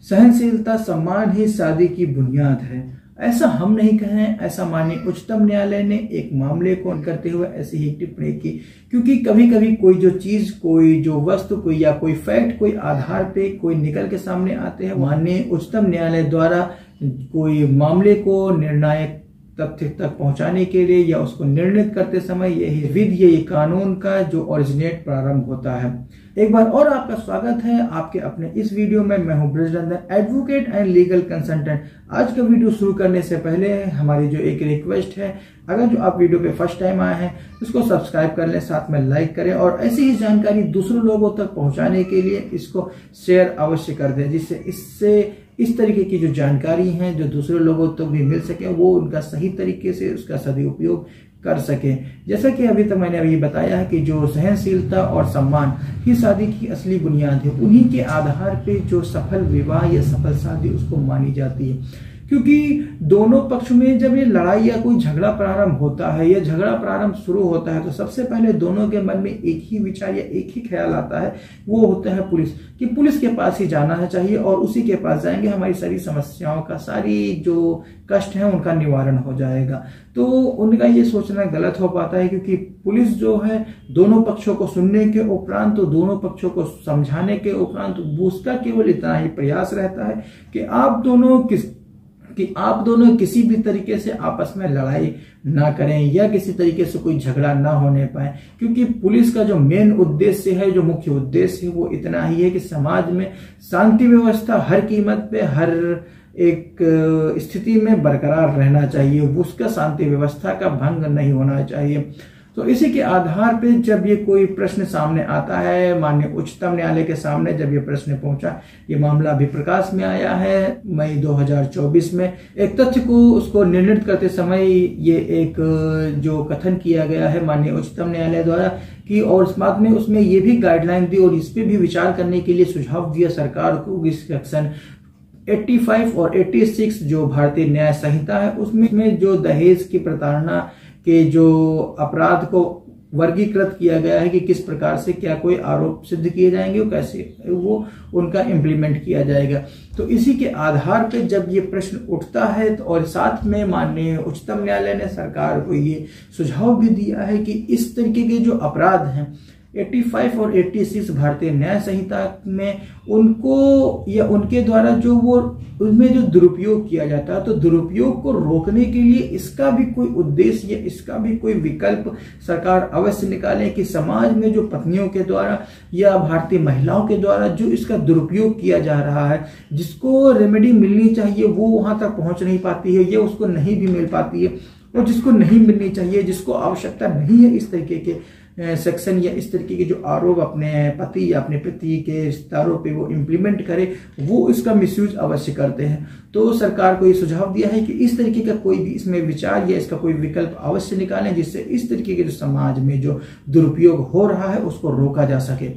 सहनशीलता सम्मान ही शादी की बुनियाद है, ऐसा हम नहीं कहें, ऐसा माननीय उच्चतम न्यायालय ने एक मामले को करते हुए ऐसी ही टिप्पणी की। क्योंकि कभी कभी कोई जो चीज, कोई जो वस्तु, कोई या कोई फैक्ट, कोई आधार पे कोई निकल के सामने आते हैं, माननीय उच्चतम न्यायालय द्वारा कोई मामले को निर्णायक तथ्य तक पहुंचाने के लिए या उसको निर्णित करते समय यही विधि, ये कानून का जो ओरिजिनेट प्रारंभ होता है। एक बार और आपका स्वागत है आपके अपने इस वीडियो में। मैं हूं Brajnandan, advocate and legal consultant. आज का वीडियो शुरू करने से पहले हमारी जो एक रिक्वेस्ट है, अगर जो आप वीडियो पे फर्स्ट टाइम आए हैं इसको सब्सक्राइब कर लें, साथ में लाइक करें और ऐसी ही जानकारी दूसरों लोगों तक पहुंचाने के लिए इसको शेयर अवश्य कर दें, जिससे इससे इस तरीके की जो जानकारी है जो दूसरे लोगों तक भी मिल सके, वो उनका सही तरीके से उसका सदुपयोग कर सके। जैसा कि अभी तक मैंने अभी बताया है कि जो सहनशीलता और सम्मान ही शादी की असली बुनियाद है, उन्हीं के आधार पे जो सफल विवाह या सफल शादी उसको मानी जाती है। क्योंकि दोनों पक्ष में जब ये लड़ाई या कोई झगड़ा प्रारंभ होता है या झगड़ा प्रारंभ शुरू होता है, तो सबसे पहले दोनों के मन में एक ही विचार या एक ही ख्याल आता है, वो होता है पुलिस, कि पुलिस के पास ही जाना चाहिए और उसी के पास जाएंगे हमारी सारी समस्याओं का, सारी जो कष्ट है उनका निवारण हो जाएगा। तो उनका ये सोचना गलत हो पाता है, क्योंकि पुलिस जो है दोनों पक्षों को सुनने के उपरांत, तो दोनों पक्षों को समझाने के उपरांत उसका केवल इतना ही प्रयास रहता है कि आप दोनों किसी भी तरीके से आपस में लड़ाई ना करें या किसी तरीके से कोई झगड़ा ना होने पाए। क्योंकि पुलिस का जो मेन उद्देश्य है, जो मुख्य उद्देश्य है, वो इतना ही है कि समाज में शांति व्यवस्था हर कीमत पे, हर एक स्थिति में बरकरार रहना चाहिए, उसका शांति व्यवस्था का भंग नहीं होना चाहिए। तो इसी के आधार पे जब ये कोई प्रश्न सामने आता है, माननीय उच्चतम न्यायालय के सामने जब ये प्रश्न पहुंचा, ये मामला अभी प्रकाश में आया है मई 2024 में। एक तथ्य को उसको निर्णित करते समय ये एक जो कथन किया गया है माननीय उच्चतम न्यायालय द्वारा कि, और साथ में उसमें ये भी गाइडलाइन दी और इस पे भी विचार करने के लिए सुझाव दिया सरकार को, इस सेक्शन 85 और 86 जो भारतीय न्याय संहिता है उसमें जो दहेज की प्रताड़ना के जो अपराध को वर्गीकृत किया गया है कि किस प्रकार से क्या कोई आरोप सिद्ध किए जाएंगे, कैसे वो उनका इम्प्लीमेंट किया जाएगा। तो इसी के आधार पर जब ये प्रश्न उठता है तो, और साथ में माननीय उच्चतम न्यायालय ने सरकार को ये सुझाव भी दिया है कि इस तरीके के जो अपराध हैं 85 और 86 भारतीय न्याय संहिता में, उनको या उनके द्वारा जो वो उनमें जो दुरुपयोग किया जाता है, तो दुरुपयोग को रोकने के लिए इसका भी कोई उद्देश्य या इसका भी कोई विकल्प सरकार अवश्य निकाले कि समाज में जो पत्नियों के द्वारा या भारतीय महिलाओं के द्वारा जो इसका दुरुपयोग किया जा रहा है, जिसको रेमेडी मिलनी चाहिए वो वहां तक पहुंच नहीं पाती है या उसको नहीं भी मिल पाती है, और जिसको नहीं मिलनी चाहिए, जिसको आवश्यकता नहीं है इस तरीके के सेक्शन या इस तरीके के जो आरोप अपने पति या अपने पति के रिश्तेदारों पे वो इम्प्लीमेंट करे, वो इसका मिसयूज अवश्य करते हैं। तो सरकार को ये सुझाव दिया है कि इस तरीके का कोई भी इसमें विचार या इसका कोई विकल्प अवश्य निकालें, जिससे इस तरीके के जो समाज में जो दुरुपयोग हो रहा है उसको रोका जा सके।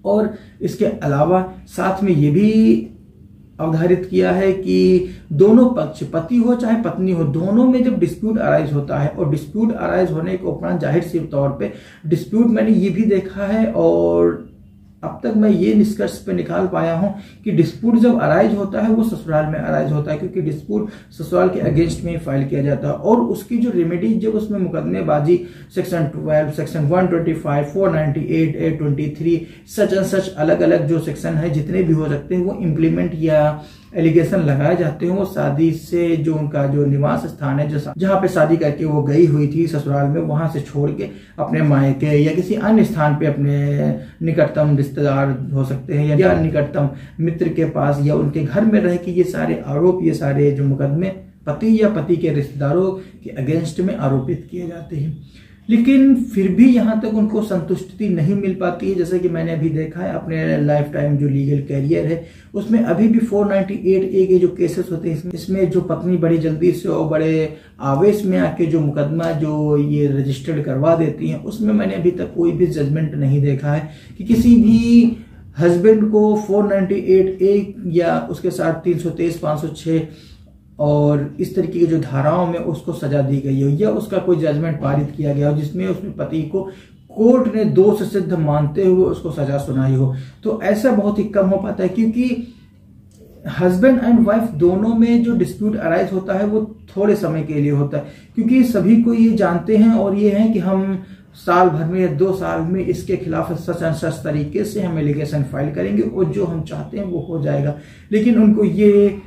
और इसके अलावा साथ में ये भी अवधारित किया है कि दोनों पक्ष, पति हो चाहे पत्नी हो, दोनों में जब डिस्प्यूट अराइज होता है, और डिस्प्यूट अराइज होने के उपरांत जाहिर सी तौर पे डिस्प्यूट मैंने ये भी देखा है और अब तक मैं ये निष्कर्ष पे निकाल पाया हूं कि डिस्प्यूट जब अराइज होता है वो ससुराल में अराइज होता है, क्योंकि डिस्प्यूट ससुराल के अगेंस्ट में फाइल किया जाता है और उसकी जो रेमेडी जब उसमें मुकदमेबाजी section 12, section 125, 498, 823 such and such अलग अलग जो सेक्शन है जितने भी हो सकते हैं वो इम्प्लीमेंट या एलिगेशन लगाए जाते हैं, वो शादी से जो उनका जो निवास स्थान है, जहां पे शादी करके वो गई हुई थी ससुराल में, वहां से छोड़ के अपने मायके या किसी अन्य स्थान पे अपने निकटतम रिश्तेदार हो सकते हैं या निकटतम मित्र के पास या उनके घर में रह के ये सारे आरोप, ये सारे जो मुकदमे पति या पति के रिश्तेदारों के अगेंस्ट में आरोपित किए जाते हैं। लेकिन फिर भी यहाँ तक उनको संतुष्टि नहीं मिल पाती है। जैसे कि मैंने अभी देखा है अपने लाइफ टाइम जो लीगल कैरियर है उसमें अभी भी 498A के जो केसेस होते हैं इसमें जो पत्नी बड़ी जल्दी से और बड़े आवेश में आके जो मुकदमा जो ये रजिस्टर्ड करवा देती हैं, उसमें मैंने अभी तक कोई भी जजमेंट नहीं देखा है कि किसी भी हस्बैंड को 498A या उसके साथ 323, 506 और इस तरीके की जो धाराओं में उसको सजा दी गई हो या उसका कोई जजमेंट पारित किया गया हो जिसमें उसमें पति को कोर्ट ने दोष सिद्ध मानते हुए उसको सजा सुनाई हो, तो ऐसा बहुत ही कम हो पाता है। क्योंकि हस्बैंड एंड वाइफ दोनों में जो डिस्प्यूट अराइज होता है वो थोड़े समय के लिए होता है, क्योंकि सभी को ये जानते हैं और ये है कि हम साल भर में या 2 साल में इसके खिलाफ सच तरीके से हम एलिगेशन फाइल करेंगे और जो हम चाहते हैं वो हो जाएगा। लेकिन उनको ये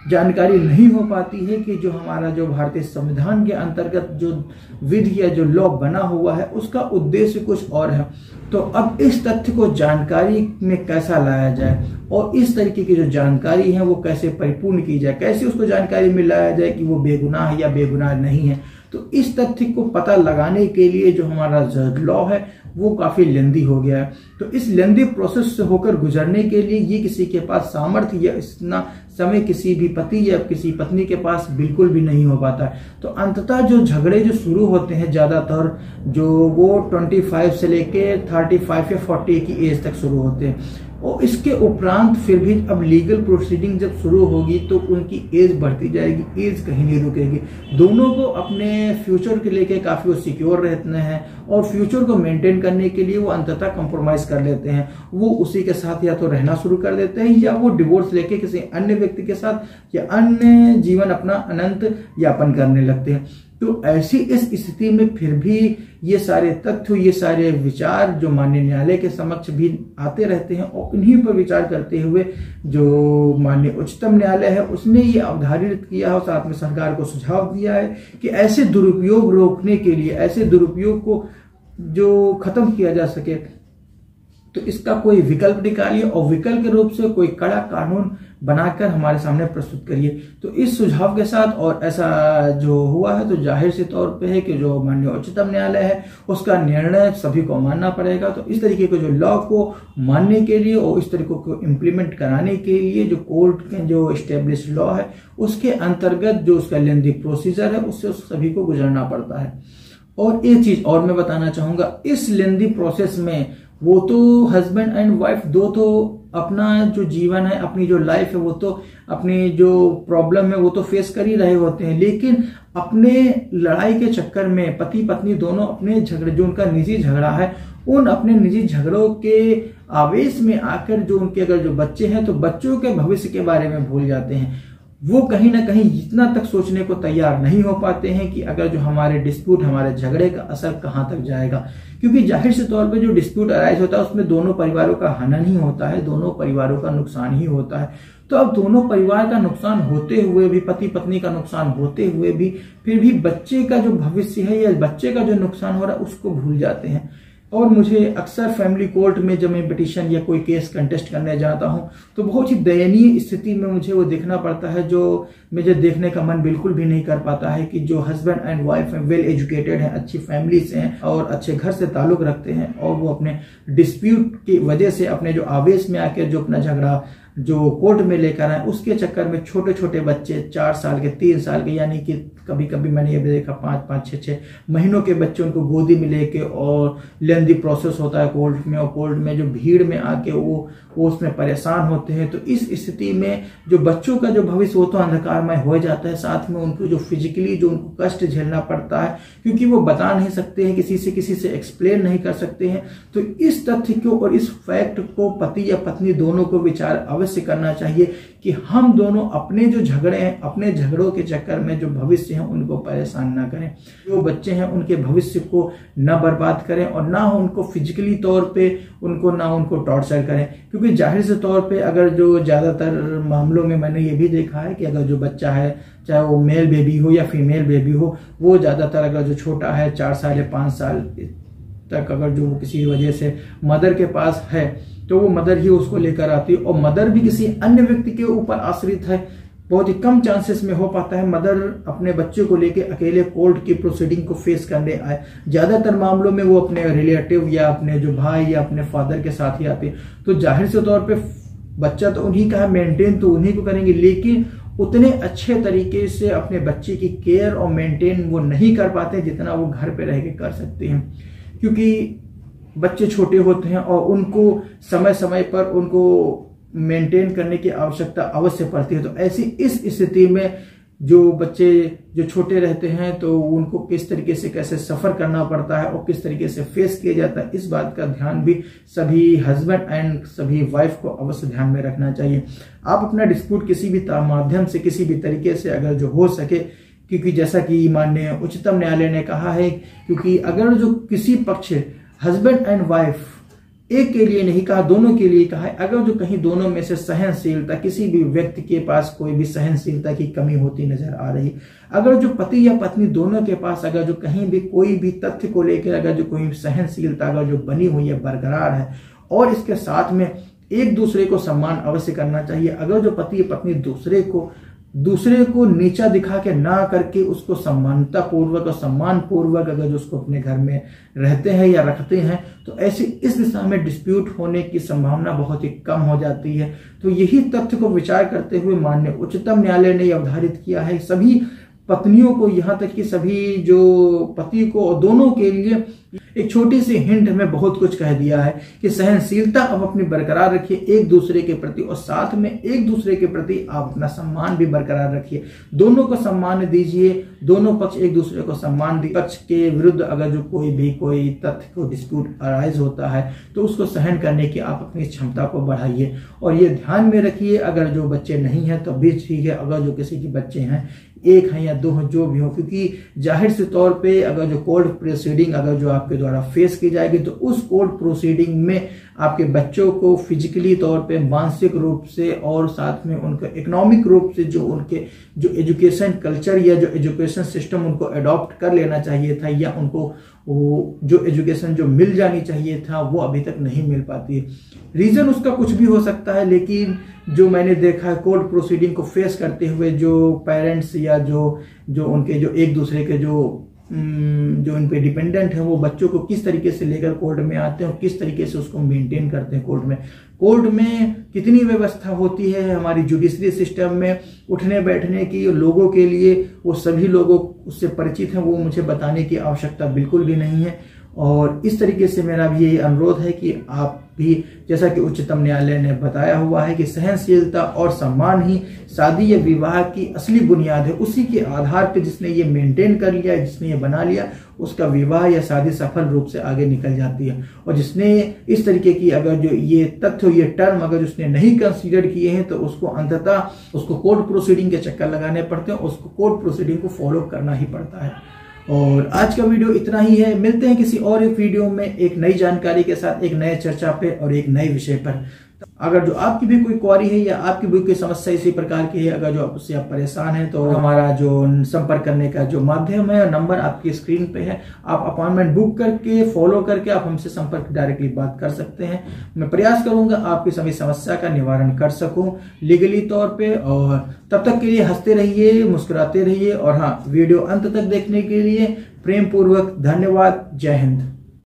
जानकारी नहीं हो पाती है कि जो हमारा जो भारतीय संविधान के अंतर्गत जो विधि या जो लॉ बना हुआ है उसका उद्देश्य कुछ और है। तो अब इस तथ्य को जानकारी में कैसा लाया जाए और इस तरीके की जो जानकारी है वो कैसे परिपूर्ण की जाए, कैसे उसको जानकारी में लाया जाए कि वो बेगुनाह है या बेगुनाह नहीं है। तो इस तथ्य को पता लगाने के लिए जो हमारा लॉ है वो काफी लेंदी हो गया है। तो इस लेंदी प्रोसेस से होकर गुजरने के लिए ये किसी के पास सामर्थ्य या इतना समय किसी भी पति या किसी पत्नी के पास बिल्कुल भी नहीं हो पाता है। तो अंततः जो झगड़े जो शुरू होते हैं ज्यादातर जो वो 25 से लेके 35 या 40 की एज तक शुरू होते हैं और इसके उपरांत फिर भी अब लीगल प्रोसीडिंग जब शुरू होगी तो उनकी एज बढ़ती जाएगी, एज कहीं नहीं रुकेगी। दोनों को अपने फ्यूचर के लेके काफी वो सिक्योर रहते हैं और फ्यूचर को मेंटेन करने के लिए वो अंततः कॉम्प्रोमाइज कर लेते हैं। वो उसी के साथ या तो रहना शुरू कर देते हैं या वो डिवोर्स लेके किसी अन्य व्यक्ति के साथ या अन्य जीवन अपना अनंत यापन करने लगते हैं। तो ऐसी इस स्थिति में फिर भी ये सारे तथ्य, ये सारे विचार जो माननीय न्यायालय के समक्ष भी आते रहते हैं और इन्हीं पर विचार करते हुए जो माननीय उच्चतम न्यायालय है उसने ये अवधारित किया और साथ में सरकार को सुझाव दिया है कि ऐसे दुरुपयोग रोकने के लिए, ऐसे दुरुपयोग को जो खत्म किया जा सके तो इसका कोई विकल्प निकालिए और विकल्प के रूप से कोई कड़ा कानून बनाकर हमारे सामने प्रस्तुत करिए। तो इस सुझाव के साथ और ऐसा जो हुआ है तो जाहिर से तौर पे है कि जो माननीय उच्चतम न्यायालय है उसका निर्णय सभी को मानना पड़ेगा। तो इस तरीके के जो लॉ को मानने के लिए और इस तरीके को इम्प्लीमेंट कराने के लिए जो कोर्ट के जो एस्टेब्लिश लॉ है उसके अंतर्गत जो उसका लेंदी प्रोसीजर है उससे सभी को गुजरना पड़ता है। और एक चीज और मैं बताना चाहूंगा, इस लेंदी प्रोसेस में वो तो हस्बैंड एंड वाइफ दो तो अपना जो जीवन है, अपनी जो लाइफ है, वो तो अपनी जो प्रॉब्लम है वो तो फेस कर ही रहे होते हैं, लेकिन अपने लड़ाई के चक्कर में पति पत्नी दोनों अपने झगड़े, जो उनका निजी झगड़ा है, उन अपने निजी झगड़ों के आवेश में आकर जो उनके अगर जो बच्चे हैं तो बच्चों के भविष्य के बारे में भूल जाते हैं। वो कहीं ना कहीं इतना तक सोचने को तैयार नहीं हो पाते हैं कि अगर जो हमारे डिस्प्यूट, हमारे झगड़े का असर कहां तक जाएगा, क्योंकि जाहिर से तौर पे जो डिस्प्यूट अराइज होता है उसमें दोनों परिवारों का हनन ही होता है, दोनों परिवारों का नुकसान ही होता है। तो अब दोनों परिवार का नुकसान होते हुए भी, पति पत्नी का नुकसान होते हुए भी फिर भी बच्चे का जो भविष्य है या बच्चे का जो नुकसान हो रहा है उसको भूल जाते हैं। और मुझे अक्सर फैमिली कोर्ट में जब मैं पिटीशन या कोई केस कंटेस्ट करने जाता हूं तो बहुत ही दयनीय स्थिति में मुझे वो देखना पड़ता है जो मुझे देखने का मन बिल्कुल भी नहीं कर पाता है कि जो हस्बैंड एंड वाइफ हैं, वेल एजुकेटेड हैं, अच्छी फैमिली से हैं और अच्छे घर से ताल्लुक रखते हैं और वो अपने डिस्प्यूट की वजह से अपने जो आवेश में आकर जो अपना झगड़ा जो कोर्ट में लेकर आए उसके चक्कर में छोटे छोटे बच्चे 4 साल के, 3 साल के, यानी कि कभी कभी मैंने ये भी देखा 5-5, 6-6 महीनों के बच्चे उनको गोदी में लेके और लेंदी प्रोसेस होता है कोर्ट में और कोर्ट में जो भीड़ में आके वो उसमें परेशान होते हैं। तो इस स्थिति में जो बच्चों का जो भविष्य वो तो अंधकारमय हो जाता है, साथ में उनको जो फिजिकली जो उनको कष्ट झेलना पड़ता है क्योंकि वो बता नहीं सकते हैं, किसी से एक्सप्लेन नहीं कर सकते हैं। तो इस तथ्य को और इस फैक्ट को पति या पत्नी दोनों को विचार अवश्य करना चाहिए कि हम दोनों अपने जो झगड़े हैं, अपने झगड़ों के चक्कर में जो भविष्य है उनको परेशान ना करें, जो बच्चे हैं उनके भविष्य को न बर्बाद करें और ना उनको फिजिकली तौर पे उनको टॉर्चर करें। क्योंकि जाहिर से तौर पे अगर जो ज्यादातर मामलों में मैंने ये भी देखा है कि अगर जो बच्चा है चाहे वो मेल बेबी हो या फीमेल बेबी हो, वो ज्यादातर अगर जो छोटा है 4 साल या 5 साल तक अगर जो किसी वजह से मदर के पास है तो वो मदर ही उसको लेकर आती है और मदर भी किसी अन्य व्यक्ति के ऊपर आश्रित है। बहुत ही कम चांसेस में हो पाता है मदर अपने बच्चे को लेके अकेले कोर्ट की प्रोसीडिंग को फेस करने आए। ज्यादातर मामलों में वो अपने रिलेटिव या अपने जो भाई या अपने फादर के साथ ही आते हैं। तो जाहिर से तौर पे बच्चा तो उन्हीं का है, मेंटेन तो उन्हीं को करेंगे, लेकिन उतने अच्छे तरीके से अपने बच्चे की केयर और मेंटेन वो नहीं कर पाते जितना वो घर पे रह के कर सकते हैं, क्योंकि बच्चे छोटे होते हैं और उनको समय समय पर उनको मेंटेन करने की आवश्यकता अवश्य पड़ती है। तो ऐसी इस स्थिति में जो बच्चे जो छोटे रहते हैं तो उनको किस तरीके से कैसे सफर करना पड़ता है और किस तरीके से फेस किया जाता है, इस बात का ध्यान भी सभी हस्बैंड एंड सभी वाइफ को अवश्य ध्यान में रखना चाहिए। आप अपना डिस्प्यूट किसी भी माध्यम से किसी भी तरीके से अगर जो हो सके, क्योंकि जैसा कि माननीय उच्चतम न्यायालय ने कहा है, क्योंकि अगर जो किसी पक्ष हस्बैंड एंड वाइफ एक के लिए नहीं कहा, दोनों के लिए कहा है, अगर जो कहीं दोनों में से सहनशीलता, किसी भी व्यक्ति के पास कोई भी सहनशीलता की कमी होती नजर आ रही, अगर जो पति या पत्नी दोनों के पास अगर जो कहीं भी कोई भी तथ्य को लेकर अगर जो कोई सहनशीलता अगर जो बनी हुई है, बरकरार है, और इसके साथ में एक दूसरे को सम्मान अवश्य करना चाहिए। अगर जो पति या पत्नी दूसरे को नीचा दिखा के ना करके उसको सम्मानता पूर्वक और सम्मान पूर्वक अगर जो उसको अपने घर में रहते हैं या रखते हैं, तो ऐसे इस दिशा में डिस्प्यूट होने की संभावना बहुत ही कम हो जाती है। तो यही तथ्य को विचार करते हुए माननीय उच्चतम न्यायालय ने अवधारित किया है सभी पत्नियों को, यहाँ तक कि सभी जो पति को और दोनों के लिए एक छोटी सी हिंट में बहुत कुछ कह दिया है कि सहनशीलता अब अपनी बरकरार रखिए एक दूसरे के प्रति, और साथ में एक दूसरे के प्रति आप अपना सम्मान भी बरकरार रखिए। दोनों को सम्मान दीजिए, दोनों पक्ष एक दूसरे को सम्मान दीजिए। पक्ष के विरुद्ध अगर जो कोई तथ्य को डिस्प्यूट अराइज होता है तो उसको सहन करने की आप अपनी क्षमता को बढ़ाइए। और ये ध्यान में रखिए, अगर जो बच्चे नहीं हैं तो भी ठीक है, अगर जो किसी के बच्चे हैं, एक हैं या दो हैं, जो भी हो, क्योंकि जाहिर से तौर पे अगर जो कोर्ट प्रोसीडिंग अगर जो आपके द्वारा फेस की जाएगी तो उस कोर्ट प्रोसीडिंग में आपके बच्चों को फिजिकली तौर पे, मानसिक रूप से और साथ में उनका इकोनॉमिक रूप से जो उनके जो एजुकेशन कल्चर या जो एजुकेशन सिस्टम उनको अडॉप्ट कर लेना चाहिए था, या उनको वो जो एजुकेशन जो मिल जानी चाहिए था वो अभी तक नहीं मिल पाती है। रीजन उसका कुछ भी हो सकता है, लेकिन जो मैंने देखा है कोर्ट प्रोसीडिंग को फेस करते हुए जो पेरेंट्स या जो उनके जो एक दूसरे के जो उन पे डिपेंडेंट है, वो बच्चों को किस तरीके से लेकर कोर्ट में आते हैं और किस तरीके से उसको मेंटेन करते हैं। कोर्ट में कितनी व्यवस्था होती है हमारी जुडिशरी सिस्टम में उठने बैठने की लोगों के लिए, वो सभी लोगों उससे परिचित हैं, वो मुझे बताने की आवश्यकता बिल्कुल भी नहीं है। और इस तरीके से मेरा भी यही अनुरोध है कि आप भी, जैसा कि उच्चतम न्यायालय ने बताया हुआ है कि सहनशीलता और सम्मान ही शादी या विवाह की असली बुनियाद है, उसी के आधार पर जिसने ये मेंटेन कर लिया, जिसने ये बना लिया, उसका विवाह या शादी सफल रूप से आगे निकल जाती है। और जिसने इस तरीके की अगर जो ये तथ्य, ये टर्म अगर उसने नहीं कंसीडर किए हैं तो उसको अंततः उसको कोर्ट प्रोसीडिंग के चक्कर लगाने पड़ते हैं, उसको कोर्ट प्रोसीडिंग को फॉलो करना ही पड़ता है। और आज का वीडियो इतना ही है, मिलते हैं किसी और एक वीडियो में एक नई जानकारी के साथ, एक नए चर्चा पे और एक नए विषय पर। अगर जो आपकी भी कोई क्वेरी है या आपकी भी कोई समस्या इसी प्रकार की है, अगर जो उससे आप परेशान हैं, तो हमारा जो संपर्क करने का जो माध्यम है, नंबर आपकी स्क्रीन पे है, आप अपॉइंटमेंट बुक करके फॉलो करके आप हमसे संपर्क डायरेक्टली बात कर सकते हैं। मैं प्रयास करूंगा आपकी सभी समस्या का निवारण कर सकूं लीगली तौर पे। और तब तक के लिए हंसते रहिए, मुस्कुराते रहिए, और हाँ, वीडियो अंत तक देखने के लिए प्रेम पूर्वक धन्यवाद। जय हिंद।